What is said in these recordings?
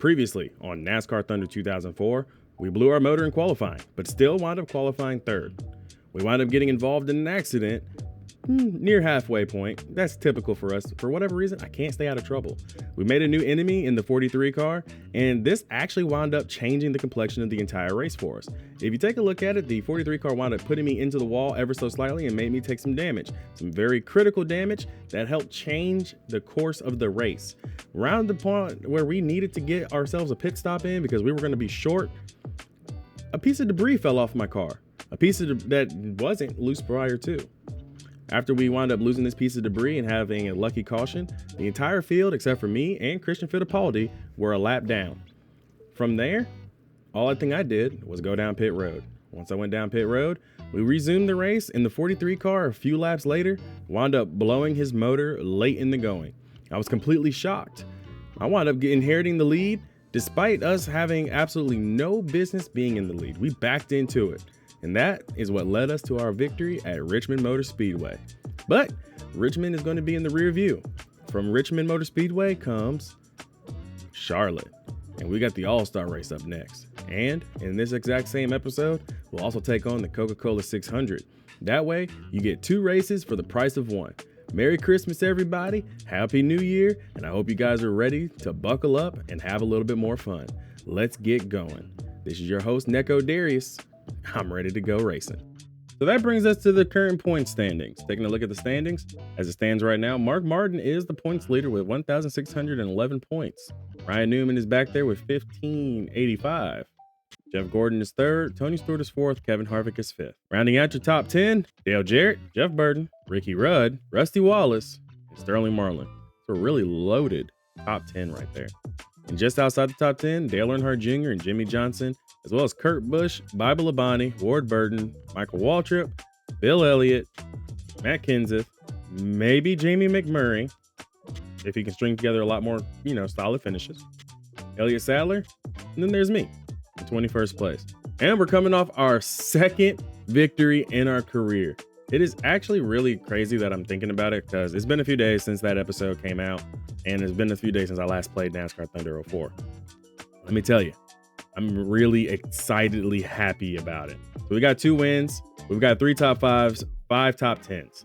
Previously on NASCAR Thunder 2004, we blew our motor in qualifying, but still wound up qualifying third. We wound up getting involved in an accident near halfway point. That's typical for us. For whatever reason, I can't stay out of trouble. We made a new enemy in the 43 car, and this actually wound up changing the complexion of the entire race for us. If you take a look at it, the 43 car wound up putting me into the wall ever so slightly and made me take some damage. Some very critical damage that helped change the course of the race. Around the point where we needed to get ourselves a pit stop in because we were going to be short, a piece of debris fell off my car. A piece of that wasn't loose prior to. After we wound up losing this piece of debris and having a lucky caution, the entire field, except for me and Christian Fittipaldi, were a lap down. From there, all I think I did was go down pit road. Once I went down pit road, we resumed the race, and the 43 car, a few laps later, wound up blowing his motor late in the going. I was completely shocked. I wound up inheriting the lead, despite us having absolutely no business being in the lead. We backed into it. And that is what led us to our victory at Richmond Motor Speedway. But Richmond is going to be in the rear view. From Richmond Motor Speedway comes Charlotte. And we got the All-Star race up next. And in this exact same episode, we'll also take on the Coca-Cola 600. That way, you get 2 races for the price of 1. Merry Christmas, everybody. Happy New Year. And I hope you guys are ready to buckle up and have a little bit more fun. Let's get going. This is your host, Neko Darius. I'm ready to go racing. So that brings us to the current point standings. Taking a look at the standings, as it stands right now, Mark Martin is the points leader with 1,611 points. Ryan Newman is back there with 1,585. Jeff Gordon is third, Tony Stewart is fourth, Kevin Harvick is fifth. Rounding out your top 10, Dale Jarrett, Jeff Burton, Ricky Rudd, Rusty Wallace, and Sterling Marlin. So a really loaded top 10 right there. And just outside the top 10, Dale Earnhardt Jr. and Jimmy Johnson, as well as Kurt Busch, Bible Labonte, Ward Burton, Michael Waltrip, Bill Elliott, Matt Kenseth, maybe Jamie McMurray, if he can string together a lot more, solid finishes, Elliott Sadler, and then there's me in 21st place. And we're coming off our second victory in our career. It is actually really crazy that I'm thinking about it because it's been a few days since that episode came out, and it's been a few days since I last played NASCAR Thunder 04. Let me tell you, I'm really excitedly happy about it. So we got 2 wins. We've got 3 top 5s, 5 top 10s.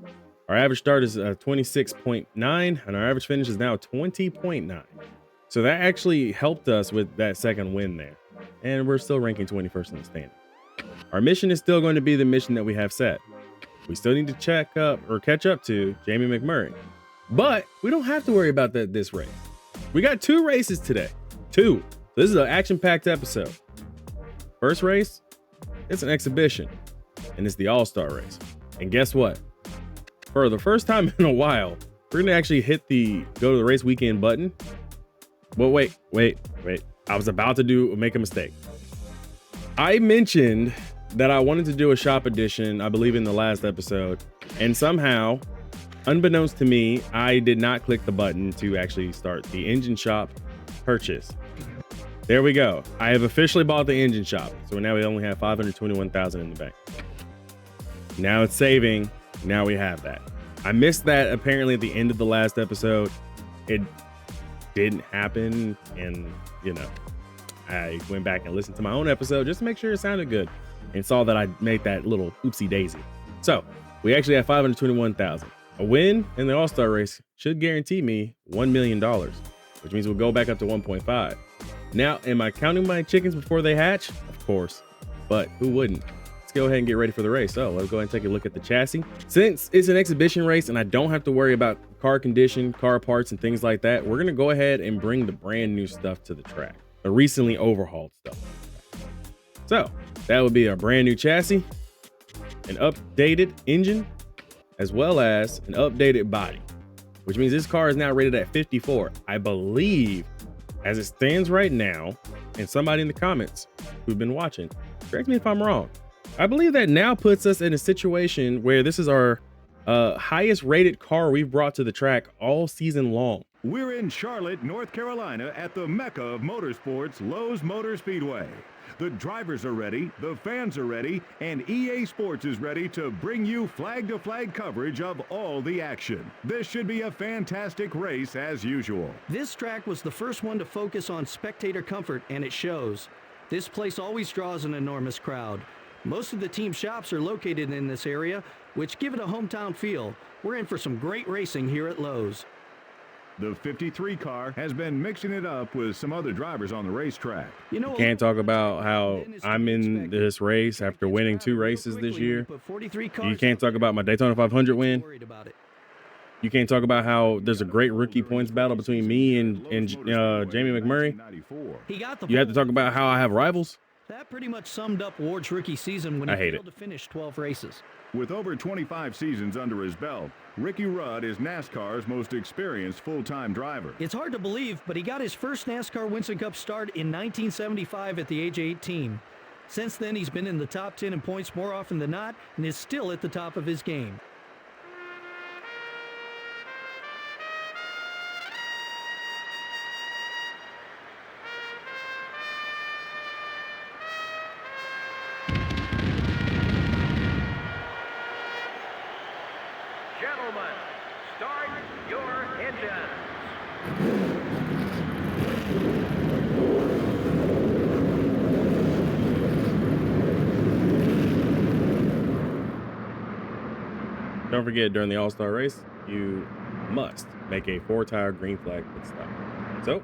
Our average start is 26.9, and our average finish is now 20.9. So that actually helped us with that second win there. And we're still ranking 21st in the standing. Our mission is still going to be the mission that we have set. We still need to catch up to Jamie McMurray. But we don't have to worry about that this race. We got 2 races today. 2. This is an action-packed episode. First race, it's an exhibition, and it's the All-Star race. And guess what? For the first time in a while, we're going to actually hit the go to the race weekend button. But wait. I was about to make a mistake. I mentioned that I wanted to do a shop edition, I believe in the last episode, and somehow, unbeknownst to me, I did not click the button to actually start the engine shop purchase. There we go. I have officially bought the engine shop. So now we only have 521,000 in the bank. Now it's saving. Now we have that. I missed that apparently at the end of the last episode. It didn't happen. And, I went back and listened to my own episode just to make sure it sounded good and saw that I made that little oopsie daisy. So we actually have 521,000. A win in the All-Star race should guarantee me $1 million, which means we'll go back up to 1.5. Now, am I counting my chickens before they hatch? Of course, but who wouldn't? Let's go ahead and get ready for the race. So let's go ahead and take a look at the chassis. Since it's an exhibition race and I don't have to worry about car condition, car parts, and things like that, we're going to go ahead and bring the brand new stuff to the track, the recently overhauled stuff. So that would be a brand new chassis, an updated engine, as well as an updated body, which means this car is now rated at 54. I believe, as it stands right now, and somebody in the comments who've been watching, correct me if I'm wrong, I believe that now puts us in a situation where this is our highest rated car we've brought to the track all season long. We're in Charlotte, North Carolina at the Mecca of Motorsports, Lowe's Motor Speedway. The drivers are ready, the fans are ready, and EA Sports is ready to bring you flag-to-flag coverage of all the action. This should be a fantastic race as usual. This track was the first one to focus on spectator comfort, and it shows. This place always draws an enormous crowd. Most of the team shops are located in this area, which give it a hometown feel. We're in for some great racing here at Lowe's. The 53 car has been mixing it up with some other drivers on the racetrack. You can't talk about how I'm in this race after winning 2 races this year. You can't talk about my Daytona 500 win. You can't talk about how there's a great rookie points battle between me and Jamie McMurray. You have to talk about how I have rivals. That pretty much summed up Ward's rookie season when he failed to finish 12 races. With over 25 seasons under his belt, Ricky Rudd is NASCAR's most experienced full-time driver. It's hard to believe, but he got his first NASCAR Winston Cup start in 1975 at the age of 18. Since then, he's been in the top 10 in points more often than not and is still at the top of his game. Gentlemen, start your engines. Don't forget, during the All-Star race, you must make a 4-tire green flag pit stop. So,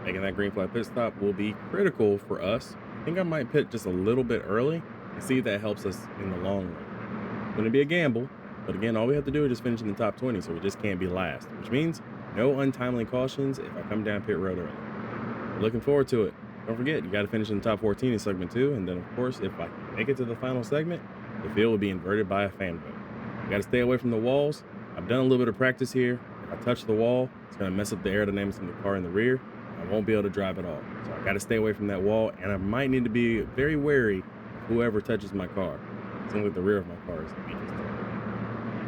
making that green flag pit stop will be critical for us. I think I might pit just a little bit early and see if that helps us in the long run. It's going to be a gamble. But again, all we have to do is just finish in the top 20, so we just can't be last, which means no untimely cautions if I come down pit road early. Looking forward to it. Don't forget, you got to finish in the top 14 in segment 2, and then, of course, if I make it to the final segment, the field will be inverted by a fan vote. You got to stay away from the walls. I've done a little bit of practice here. If I touch the wall, it's going to mess up the aerodynamics in the car in the rear. I won't be able to drive at all. So I got to stay away from that wall, and I might need to be very wary of whoever touches my car. It seems like the rear of my car is the weakest.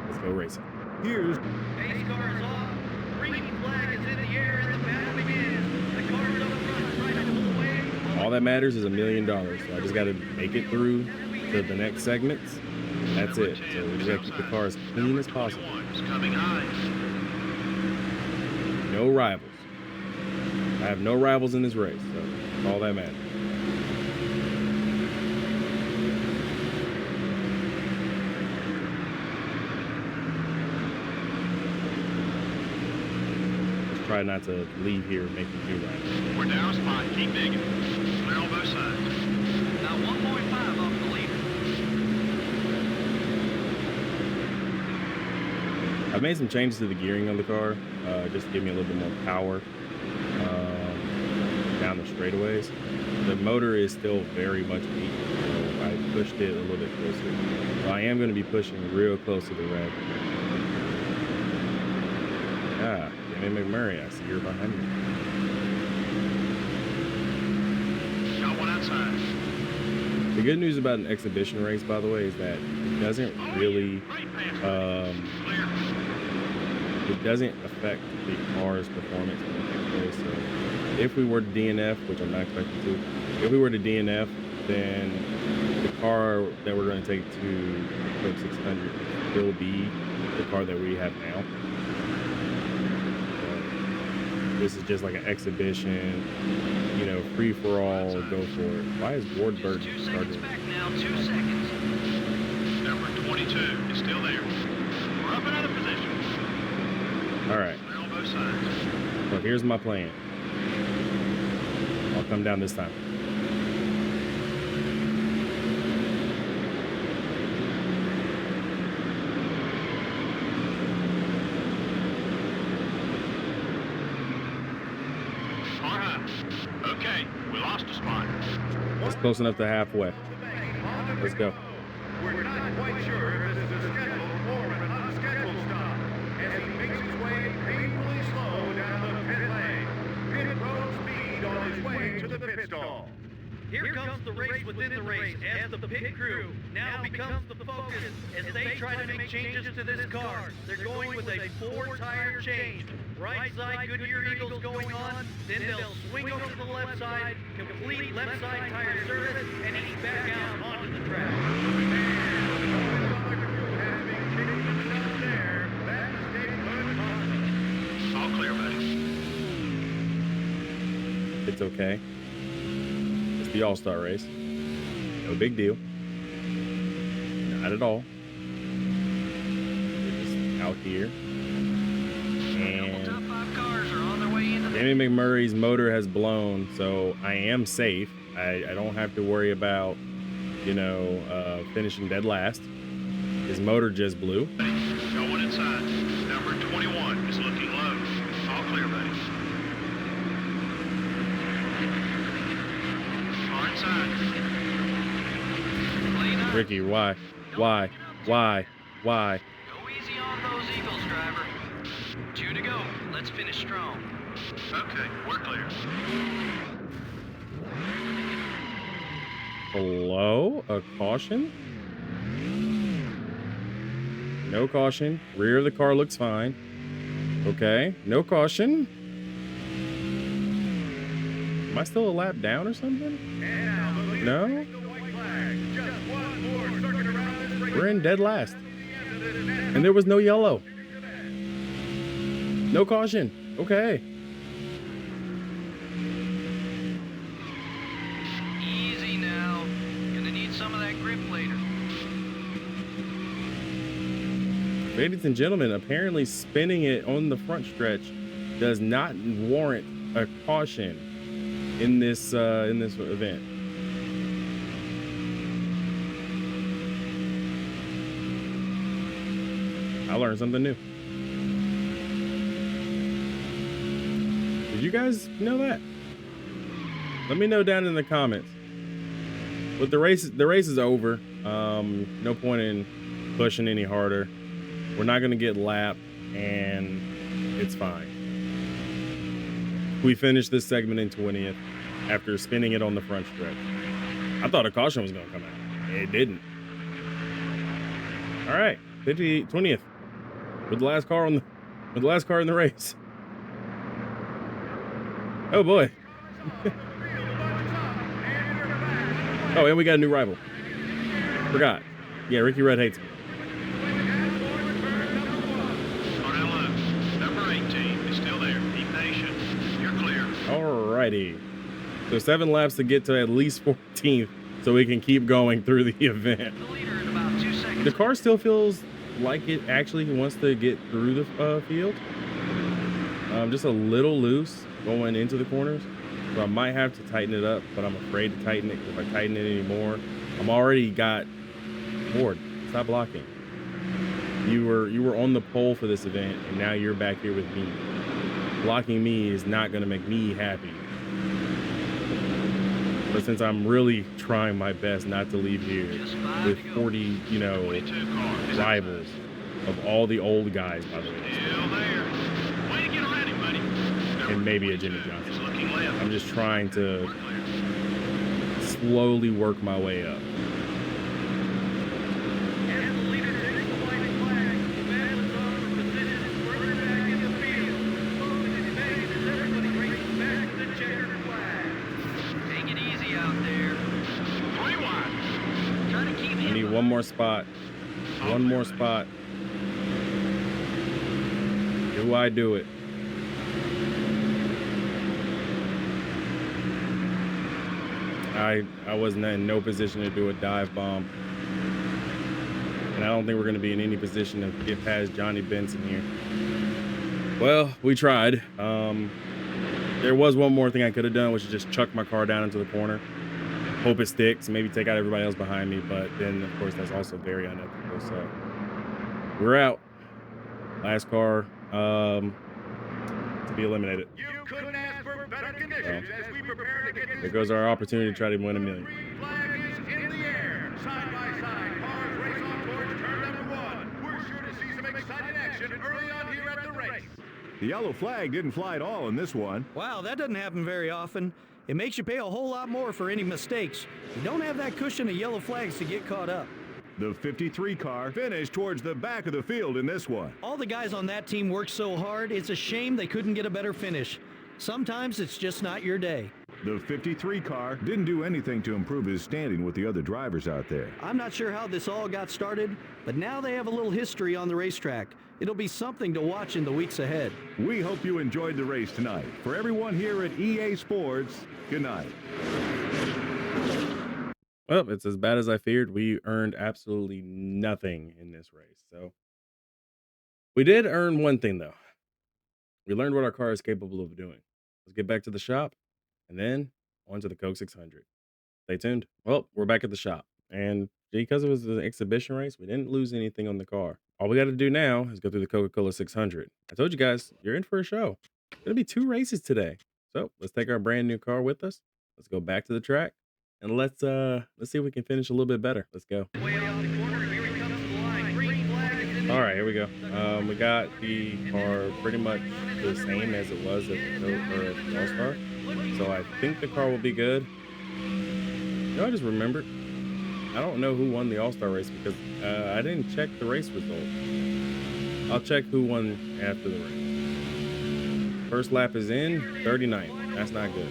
Let's go racing. Here's Base car is off. Green flag is in the air and the battle begins. The car is up front trying to pull away. All that matters is $1 million. So I just got to make it through to the next segments. That's it. So we just got to keep the car as clean as possible. No rivals. I have no rivals in this race, so that's all that matters. Try not to leave here making 2 rivals. We're down a spot. Keep digging. Clear on both sides. Now 1.5 off the leader. I've made some changes to the gearing on the car, just to give me a little bit more power down the straightaways. The motor is still very much weak, so I pushed it a little bit closer. So I am going to be pushing real close to the red. Ah, Jamie McMurray, I see you're behind me. Got one outside. The good news about an exhibition race, by the way, is that it doesn't really, it doesn't affect the car's performance in the next race. So if we were to DNF, which I'm not expecting to, if we were to DNF, then the car that we're going to take to Club 600 will be the car that we have now. This is just like an exhibition, you know, free for all, go for it. Why is Ward Burton 2 starting? seconds back now, 2 seconds. Number 22 is still there. We're up another position. All right. Clear on both sides. So here's my plan. I'll come down this time. All right. Okay, we lost a spot. That's close enough to halfway. Let's go. We're not quite sure if this is a scheduled or an unscheduled stop as he makes his way painfully slow down the pit lane. Pit road speed on his way to the pit stall. Here comes the race within the race as the pit crew now becomes the focus as they try to make changes to this car. They're going with a 4-tire change. Right side Goodyear Eagles going on, then they'll swing over to the left side, complete left side tire service, and ease back out onto the track. All clear, buddy. It's okay. It's the All-Star race. No big deal. Not at all. We're just out here. And Top 5 cars are on their way into the... Jamie McMurray's motor has blown, so I am safe. I don't have to worry about, finishing dead last. His motor just blew. Going inside. Number 21 is looking low. All clear, buddy. Far inside. Clean up. Ricky, why? Go easy on those Eagles, driver. 2 to go. Let's finish strong. Okay, we're clear. Hello? A caution? No caution. Rear of the car looks fine. Okay. No caution. Am I still a lap down or something? No? We're in dead last. And there was no yellow. No caution. Okay. Easy now. Gonna need some of that grip later. Ladies and gentlemen, apparently spinning it on the front stretch does not warrant a caution in this event. I learned something new. Did you guys know that? Let me know down in the comments. But the race is over. No point in pushing any harder. We're not gonna get lapped, and it's fine. We finished this segment in 20th after spinning it on the front stretch. I thought a caution was gonna come out. It didn't. All right, 20th with the last car in the race. Oh boy. Oh, and we got a new rival. Forgot. Yeah, Ricky Red hates me. Number 18 is still there. Be patient. You're clear. Alrighty. So 7 laps to get to at least 14th so we can keep going through the event. The leader in about 2 seconds. The car still feels like it actually wants to get through the field. Just a little loose going into the corners. So I might have to tighten it up, but I'm afraid to tighten it. If I tighten it anymore, I'm already got bored. Stop blocking. You were on the pole for this event, and now you're back here with me. Blocking me is not going to make me happy. But since I'm really trying my best not to leave here with 40, 22 cars. rivals of all the old guys, by the way, Still there. Way to get around him, buddy. and maybe a Jimmy It's Johnson. looking left. I'm just trying to We're clear. slowly work my way up. As the leader takes the white flag, the man was on for position further back in the field. Focus is made as everybody races back to the checkered flag. Take it easy out there. 3 wide. Try to keep I him. need one more spot. One more spot. Do I do it? I wasn't in no position to do a dive bomb. And I don't think we're going to be in any position to get past Johnny Benson here. Well, we tried. There was one more thing I could have done, which is just chuck my car down into the corner. Hope it sticks, maybe take out everybody else behind me. But then, of course, that's also very unethical. So we're out. Last car to be eliminated. You couldn't ask for better conditions as we prepare to get There goes our opportunity to try to win $1 million. green flag is in the air. Side by side, cars race on towards turn number 1. We're sure to see some exciting action early on here at the race. The yellow flag didn't fly at all in this one. Wow, that doesn't happen very often. It makes you pay a whole lot more for any mistakes. You don't have that cushion of yellow flags to get caught up. The 53 car finished towards the back of the field in this one. All the guys on that team worked so hard, it's a shame they couldn't get a better finish. Sometimes it's just not your day. The 53 car didn't do anything to improve his standing with the other drivers out there. I'm not sure how this all got started, but now they have a little history on the racetrack. It'll be something to watch in the weeks ahead. We hope you enjoyed the race tonight. For everyone here at EA Sports, good night. Well, it's as bad as I feared. We earned absolutely nothing in this race. So we did earn one thing, though. We learned what our car is capable of doing. Let's get back to the shop and then on to the Coke 600. Stay tuned. Well, we're back at the shop. And because it was an exhibition race, we didn't lose anything on the car. All we got to do now is go through the Coca-Cola 600. I told you guys, you're in for a show. It's going to be 2 races today. So let's take our brand new car with us. Let's go back to the track. And let's see if we can finish a little bit better. Let's go. Way off the corner, here he comes to the line. Green flag is in the All right, here we go. We got the car pretty much the same as it was at the All-Star. So I think the car will be good. You know, I just remembered. I don't know who won the All-Star race because I didn't check the race result. I'll check who won after the race. First lap is in, 39th. That's not good.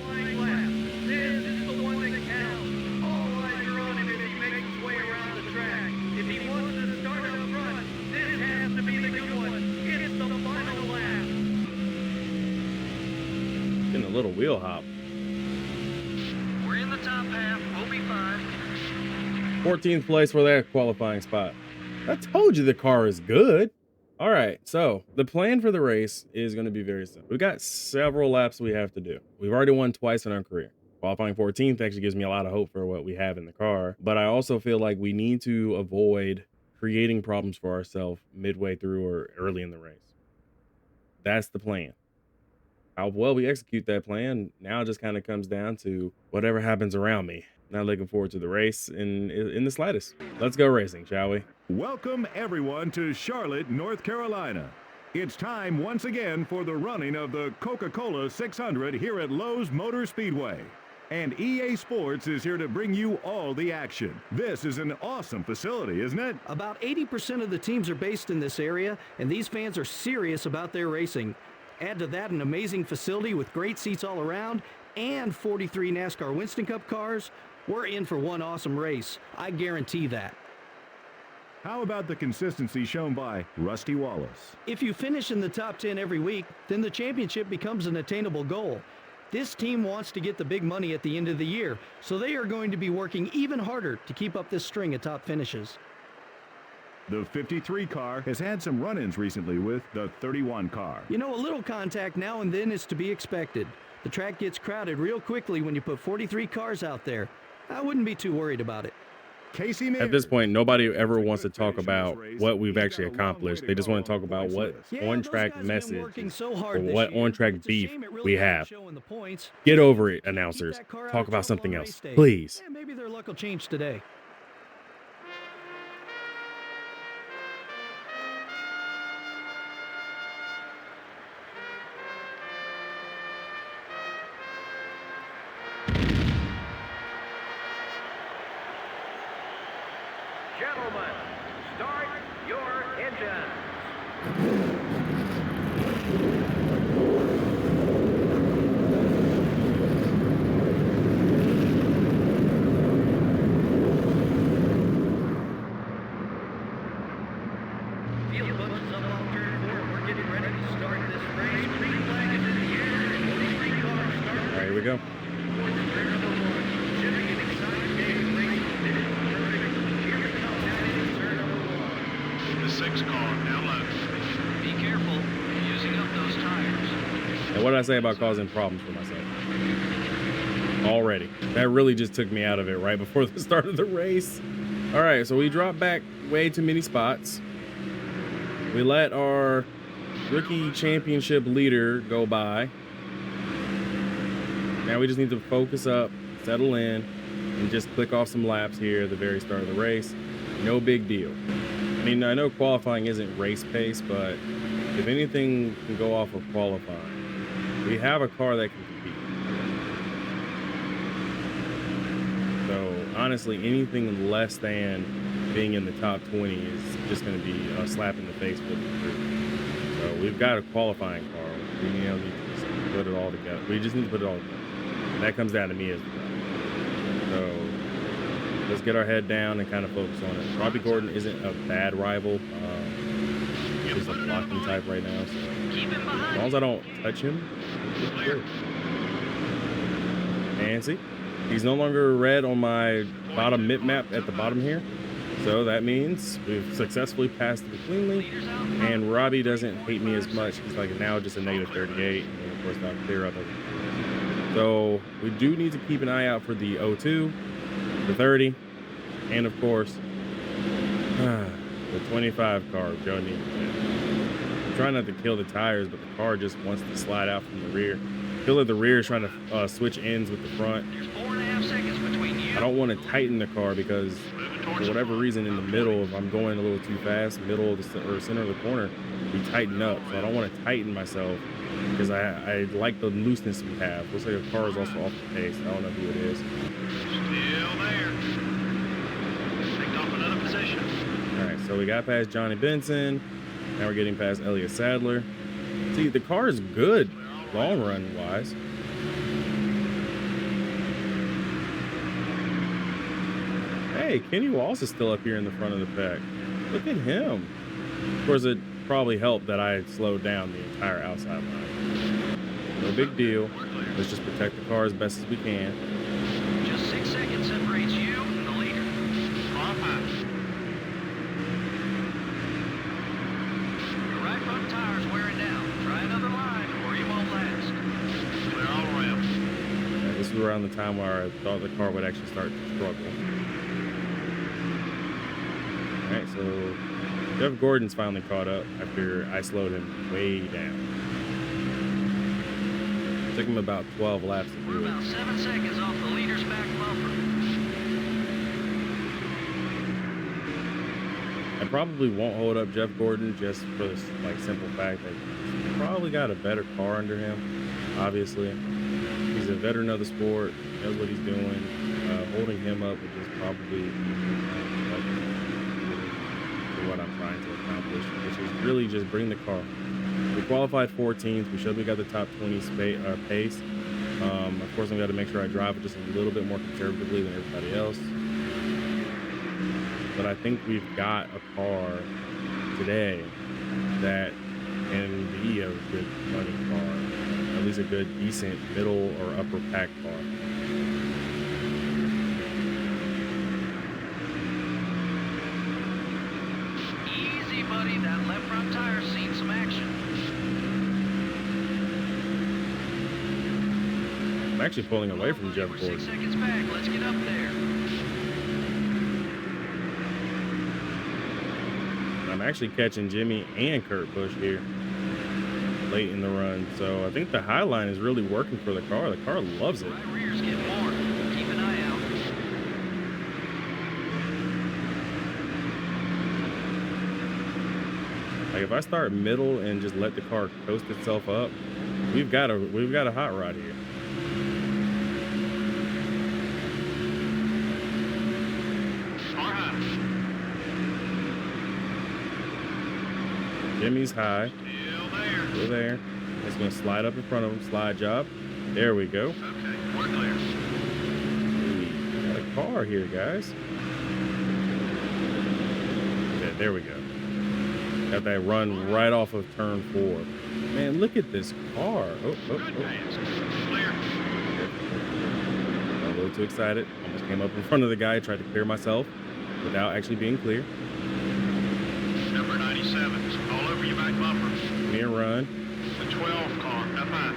This is the one that counts. All eyes are on him if he makes his way around the track. If he wants to start up front, this has to be the good one. It's the final lap. Getting a little wheel hop. We're in the top half. We'll be fine. 14th place for that qualifying spot. I told you the car is good. All right, so the plan for the race is going to be very simple. We've got several laps we have to do. We've already won twice in our career. Qualifying 14th actually gives me a lot of hope for what we have in the car, but I also feel like we need to avoid creating problems for ourselves midway through or early in the race. That's the plan. How well we execute that plan now just kind of comes down to whatever happens around me. Not looking forward to the race in the slightest. Let's go racing, shall we? Welcome everyone to Charlotte, North Carolina. It's time once again for the running of the Coca-Cola 600 here at Lowe's Motor Speedway. And EA Sports is here to bring you all the action. This is an awesome facility, isn't it? About 80% of the teams are based in this area, and these fans are serious about their racing. Add to that an amazing facility with great seats all around and 43 NASCAR Winston Cup cars. We're in for one awesome race. I guarantee that. How about the consistency shown by Rusty Wallace? If you finish in the top 10 every week, then the championship becomes an attainable goal. This team wants to get the big money at the end of the year, so they are going to be working even harder to keep up this string of top finishes. The 53 car has had some run-ins recently with the 31 car. You know, a little contact now and then is to be expected. The track gets crowded real quickly when you put 43 cars out there. I wouldn't be too worried about it. Casey At this point, nobody ever wants to talk about what we've actually accomplished. They just want to talk about what on-track message or what on-track beef we have. Get over it, announcers. Talk about something else, please. Yeah, maybe their luck will change today. Gentlemen, start your engines. Field buttons up off turn 4. We're getting ready to start this race. Green flag is in the air. 43 cars start. All right, here we go. Towards turn number 1. Should be an exciting game. Racing minute perfect. Here we come down into turn number 1. The 6 car now loose. Be careful using up those tires. And what did I say about causing problems for myself? Already. That really just took me out of it right before the start of the race. All right, so we dropped back way too many spots. We let our rookie championship leader go by. Now we just need to focus up, settle in, and just click off some laps here at the very start of the race. No big deal. I mean, I know qualifying isn't race pace, but if anything can go off of qualifying, we have a car that can compete. honestly, anything less than being in the top 20 is just going to be a slap in the face for the crew. So we've got a qualifying car. We need to just put it all together. We just need to put it all together. And that comes down to me as well. So let's get our head down and kind of focus on it. Robbie Gordon isn't a bad rival. He's a blocking type right now. So as long as I don't touch him, it's good. And see, he's no longer red on my bottom mid map at the bottom here. So that means we've successfully passed it cleanly. And Robbie doesn't hate me as much. He's like now just a negative 38. And of course, I'll clear up everything. So we do need to keep an eye out for the 02, the 30, and of course, the 25 car, Joe needs. I'm trying not to kill the tires, but the car just wants to slide out from the rear. Feel like the rear is trying to switch ends with the front. There's 4.5 seconds between you. I don't want to tighten the car because for whatever reason in the middle, if I'm going a little too fast, middle of the or center of the corner, we tighten up. So I don't want to tighten myself because I like the looseness we have. Looks like the car is also off the pace. I don't know who it is. Still there. Picked off another position. All right, so we got past Johnny Benson. Now we're getting past Elliott Sadler. See, the car is good long run wise. Hey, Kenny Walls is still up here in the front of the pack. Look at him. Of course, it probably helped that I slowed down the entire outside line. No big deal. Let's just protect the car as best as we can. Just 6 seconds separates you and the leader. Your right front tire's wearing down. Try another line or you won't last. Clear all around. Yeah, this is around the time where I thought the car would actually start to struggle. All right, so Jeff Gordon's finally caught up after I slowed him way down. Took him about 12 laps to We're do it. about 7 seconds off the leader's back bumper. I probably won't hold up Jeff Gordon just for this like simple fact that he's probably got a better car under him. Obviously, he's a veteran of the sport, knows what he's doing. Holding him up would just probably what I'm trying to accomplish, which is really just bring the car. We qualified 14th. We showed we got the top 20 pace. Of course, I've got to make sure I drive it just a little bit more conservatively than everybody else. But I think we've got a car today that can be a good running car, at least a good, decent middle or upper pack car. Buddy, that left front tire's seen some action. I'm actually pulling away from Jeff We're Gordon. 6 seconds back. Let's get up there. I'm actually catching Jimmy and Kurt Busch here late in the run. So I think the high line is really working for the car. The car loves it. Right rear's getting more. Keep an eye out. Like if I start middle and just let the car coast itself up, we've got a hot rod here. Jimmy's high. Still there. It's gonna slide up in front of him. Slide job. There we go. Okay, we're clear. We got a car here, guys. Okay, there we go. Got that run right off of turn 4. Man, look at this car. Oh. Clear. Got a little too excited. Almost came up in front of the guy. Tried to clear myself without actually being clear. Number 97, all over your back bumper. Give me a run. The 12 car, up high.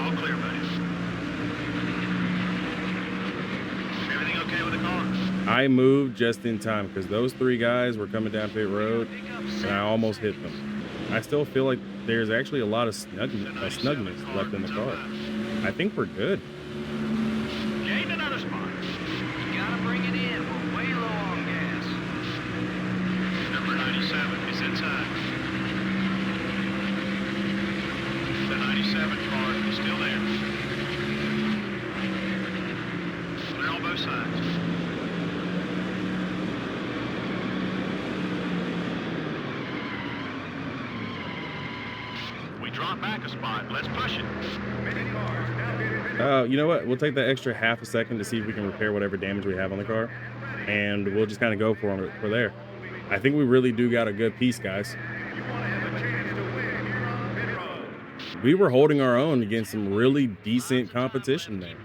All clear, buddy. Everything okay with the car? I moved just in time because those 3 guys were coming down pit road and I almost hit them. I still feel like there's actually a lot of snugness left in the car. I think we're good. Gained another spot. You gotta bring it in. We're way low on gas. Number 97 is inside. The 97 car is still there. spot. Let's push it. You know what? We'll take that extra half a second to see if we can repair whatever damage we have on the car, and we'll just kind of go for there. I think we really do got a good piece, guys. We were holding our own against some really decent competition there.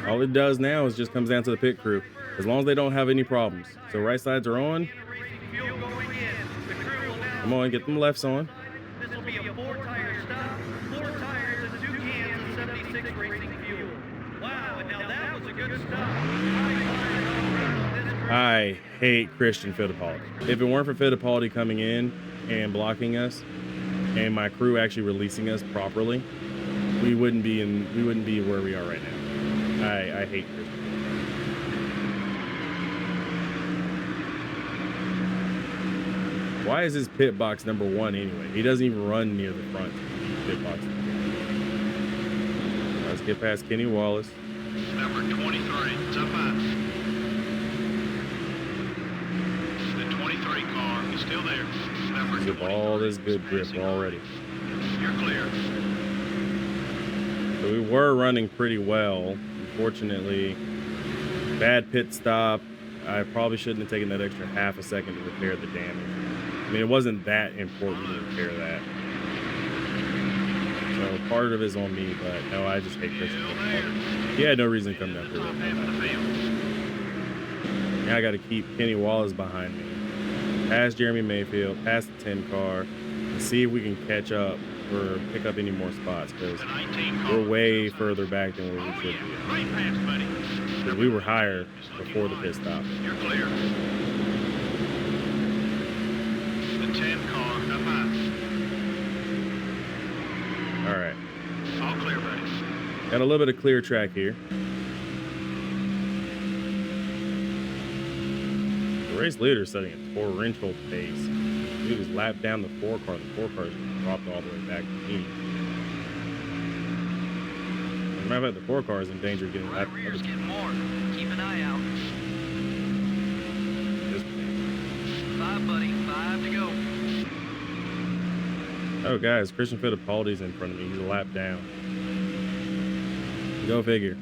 All it does now is just comes down to the pit crew, as long as they don't have any problems. So right sides are on. Come on, get them lefts on. This will be a 4-tire stop, 4 tires and 2 cans of 76 racing fuel. Wow, and now that was a good stop. I hate Christian Fittipaldi. If it weren't for Fittipaldi coming in and blocking us, and my crew actually releasing us properly, we wouldn't be where we are right now. I hate Christian. Why is his pit box number 1 anyway? He doesn't even run near the front pit box. Let's get past Kenny Wallace. Number 23, it's up high. The 23 car is still there. Number 23. With all this good grip already. You're clear. So we were running pretty well. Unfortunately, bad pit stop. I probably shouldn't have taken that extra half a second to repair the damage. I mean, it wasn't that important to repair that. So part of it is on me, but no, I just hate Christian. He had no reason to come down through it. Now I got to keep Kenny Wallace behind me. Past Jeremy Mayfield, past the 10 car, and see if we can catch up or pick up any more spots, because we're way further back than where we should be. Right pass, buddy. Because we were higher before the pit stop. You're clear. The 10 car up high. All right. All clear, buddy. Got a little bit of clear track here. The race leader is setting a torrential pace. He was lapped down the 4 car. The 4 car dropped all the way back to me. As a matter of fact, the 4 car is in danger of getting lapped. Rear's getting more. Keep an eye out. 5, buddy. 5 to go. Oh, guys, Christian Fittipaldi's in front of me. He's a lap down. Go figure.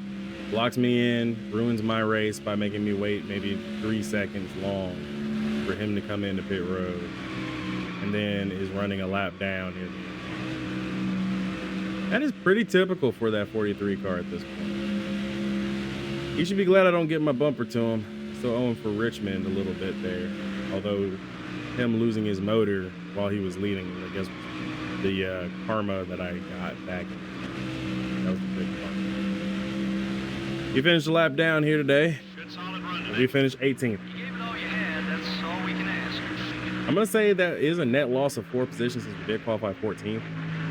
Blocks me in, ruins my race by making me wait maybe 3 seconds long for him to come into pit road, and then is running a lap down here. That is pretty typical for that 43 car at this point. He should be glad I don't get my bumper to him. Still owing for Richmond a little bit there, although him losing his motor while he was leading, I guess, the karma that I got back. That was the big part. He finished a lap down here today. Good solid run today. We finished 18th. You gave it all you had. That's all we can ask. I'm going to say that is a net loss of 4 positions since we did qualify 14th.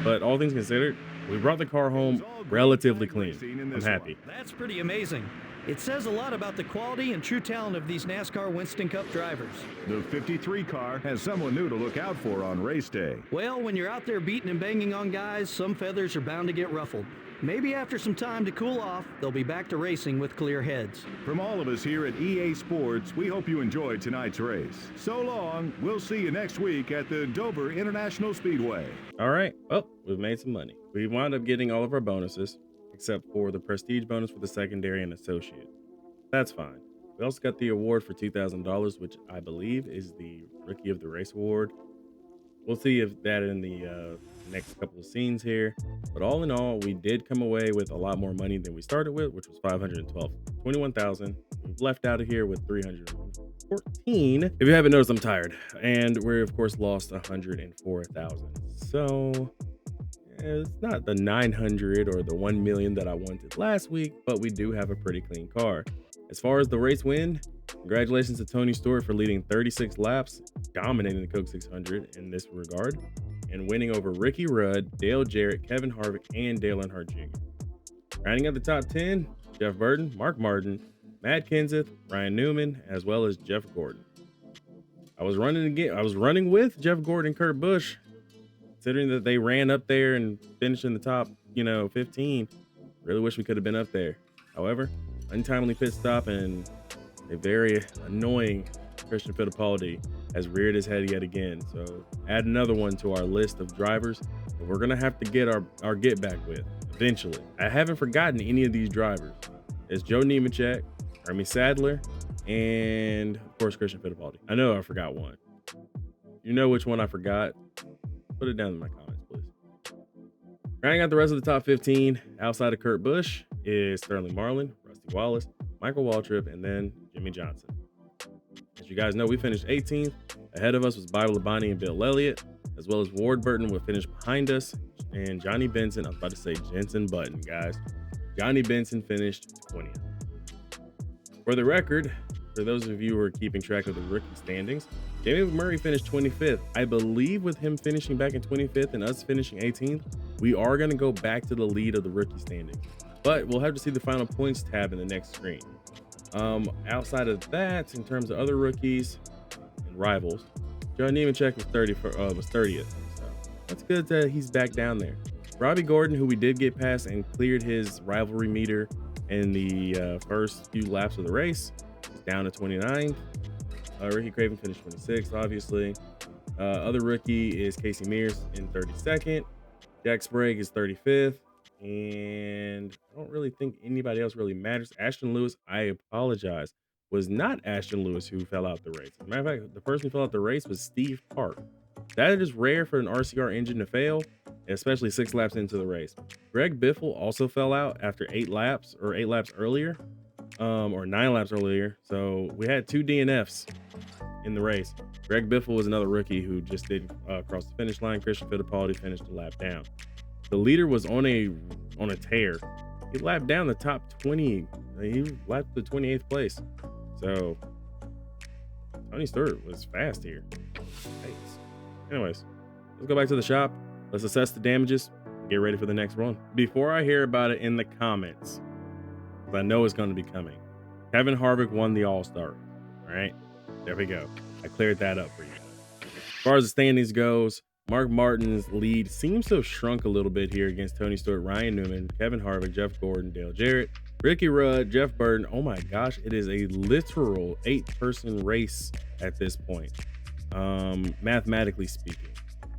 But all things considered, we brought the car home relatively clean. I'm happy. That's pretty amazing. It says a lot about the quality and true talent of these NASCAR Winston Cup drivers. The 53 car has someone new to look out for on race day. Well, when you're out there beating and banging on guys, some feathers are bound to get ruffled. Maybe after some time to cool off, they'll be back to racing with clear heads. From all of us here at EA Sports, we hope you enjoyed tonight's race. So long. We'll see you next week at the Dover International Speedway. All right. Well, we've made some money. We wound up getting all of our bonuses, except for the prestige bonus for the secondary and associate. That's fine. We also got the award for $2,000, which I believe is the Rookie of the Race award. We'll see if that in the next couple of scenes here. But all in all, we did come away with a lot more money than we started with, which was $521,000. We've left out of here with $314. If you haven't noticed, I'm tired. And we, of course, lost $104,000. So it's not the 900 or the 1 million that I wanted last week, but we do have a pretty clean car. As far as the race win, congratulations to Tony Stewart for leading 36 laps, dominating the Coke 600 in this regard, and winning over Ricky Rudd, Dale Jarrett, Kevin Harvick, and Dale Earnhardt Jr. Rounding out the top 10, Jeff Burton, Mark Martin, Matt Kenseth, Ryan Newman, as well as Jeff Gordon. I was running with Jeff Gordon and Kurt Busch, considering that they ran up there and finished in the top, 15. Really wish we could have been up there. However, untimely pit stop and a very annoying Christian Fittipaldi has reared his head yet again. So add another one to our list of drivers that we're gonna have to get our get back with eventually. I haven't forgotten any of these drivers. It's Joe Nemechek, Ernie Sadler, and of course Christian Fittipaldi. I know I forgot one. You know which one I forgot? Put it down in my comments, please. Rounding out the rest of the top 15, outside of Kurt Busch, is Sterling Marlin, Rusty Wallace, Michael Waltrip, and then Jimmy Johnson. As you guys know, we finished 18th. Ahead of us was Bobby Labonte and Bill Elliott, as well as Ward Burton would finish behind us, and Johnny Benson, I was about to say Jensen Button, guys. Johnny Benson finished 20th. For the record, for those of you who are keeping track of the rookie standings, Jamie McMurray finished 25th. I believe with him finishing back in 25th and us finishing 18th, we are going to go back to the lead of the rookie standing. But we'll have to see the final points tab in the next screen. Outside of that, in terms of other rookies and rivals, Joe Nemechek was 30th. So that's good that he's back down there. Robbie Gordon, who we did get past and cleared his rivalry meter in the first few laps of the race, is down to 29th. Ricky Craven finished 26th, obviously. Other rookie is Casey Mears in 32nd. Jack Sprague is 35th. And I don't really think anybody else really matters. Ashton Lewis, I apologize, was not Ashton Lewis who fell out the race. As a matter of fact, the person who fell out the race was Steve Park. That is rare for an RCR engine to fail, especially 6 laps into the race. Greg Biffle also fell out after 8 laps earlier, or 9 laps earlier. So we had 2 DNFs in the race. Greg Biffle was another rookie who just didn't cross the finish line. Christian Fittipaldi finished a lap down. The leader was on a tear. He lapped down the top 20. He lapped the 28th place. So Tony Stewart was fast here. Nice. Anyways, let's go back to the shop. Let's assess the damages. Get ready for the next run. Before I hear about it in the comments, because I know it's going to be coming, Kevin Harvick won the All-Star. All right, there we go. I cleared that up for you. As far as the standings goes, Mark Martin's lead seems to have shrunk a little bit here against Tony Stewart, Ryan Newman, Kevin Harvick, Jeff Gordon, Dale Jarrett, Ricky Rudd, Jeff Burton. Oh my gosh, it is a literal 8-person race at this point. Mathematically speaking,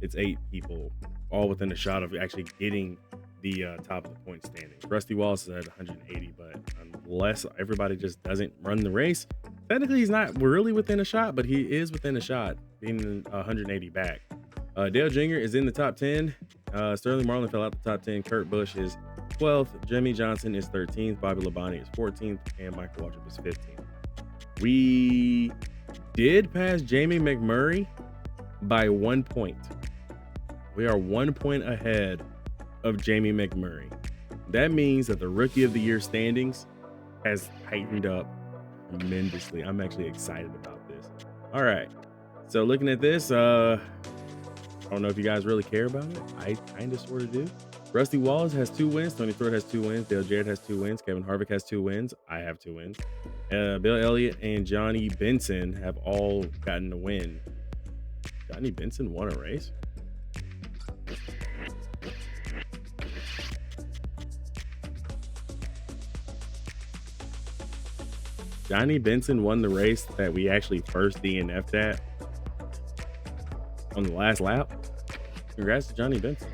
it's 8 people all within a shot of actually getting the top of the point standings. Rusty Wallace is at 180, but unless everybody just doesn't run the race, technically he's not really within a shot, but he is within a shot, being 180 back. Dale Jr. is in the top 10. Sterling Marlin fell out the top 10. Kurt Busch is 12th. Jimmy Johnson is 13th. Bobby Labonte is 14th. And Michael Waltrip is 15th. We did pass Jamie McMurray by 1 point. We are 1 point ahead of Jamie McMurray. That means that the Rookie of the Year standings has tightened up tremendously. I'm actually excited about this. All right. So looking at this, I don't know if you guys really care about it. I kind of sort of do. Rusty Wallace has 2 wins. Tony Stewart has 2 wins. Dale Jarrett has 2 wins. Kevin Harvick has 2 wins. I have 2 wins. Bill Elliott and Johnny Benson have all gotten a win. Johnny Benson won a race? Johnny Benson won the race that we actually first DNF'd at on the last lap. Congrats to Johnny Benson.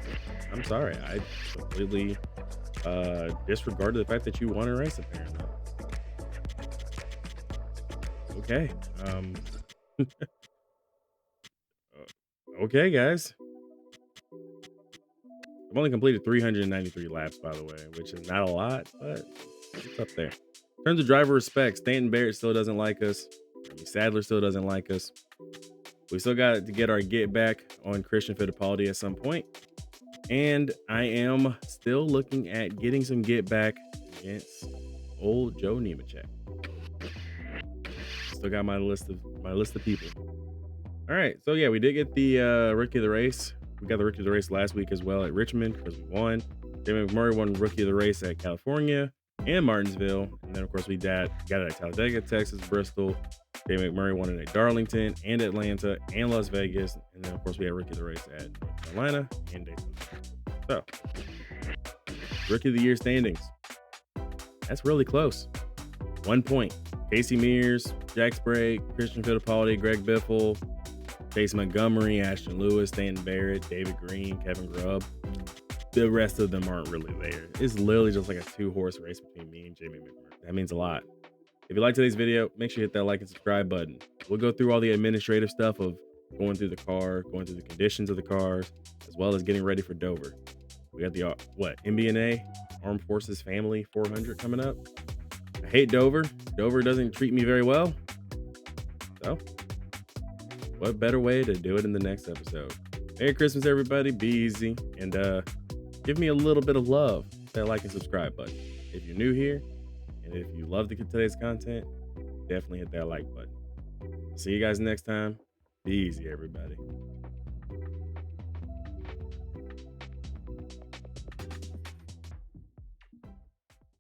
I'm sorry, I completely disregarded the fact that you won a race apparently. Okay. Okay, guys. I've only completed 393 laps, by the way, which is not a lot, but it's up there. In terms of driver respect, Stanton Barrett still doesn't like us. Sadler still doesn't like us. We still got to get our get back on Christian Fittipaldi at some point. And I am still looking at getting some get back against old Joe Nemechek. Still got my list of people. All right, so yeah, we did get the Rookie of the Race. We got the Rookie of the Race last week as well at Richmond because we won. Jamie McMurray won Rookie of the Race at California and Martinsville. And then, of course, we got it at Talladega, Texas, Bristol. Jamie McMurray won it at Darlington and Atlanta and Las Vegas. And then, of course, we had Rookie of the Race at North Carolina and Daytona. So, Rookie of the Year standings. That's really close. 1 point. Casey Mears, Jack Sprague, Christian Fittipaldi, Greg Biffle, Chase Montgomery, Ashton Lewis, Stanton Barrett, David Green, Kevin Grubb. The rest of them aren't really there. It's literally just like a 2-horse race between me and Jamie McMurray. That means a lot. If you like today's video, make sure you hit that like and subscribe button. We'll go through all the administrative stuff of going through the car, going through the conditions of the cars, as well as getting ready for Dover. We got the, MBNA, Armed Forces Family 400 coming up. I hate Dover. Dover doesn't treat me very well. So, what better way to do it in the next episode? Merry Christmas, everybody. Be easy. And give me a little bit of love. Hit that like and subscribe button. If you're new here, and if you love today's content, definitely hit that like button. See you guys next time. Be easy, everybody.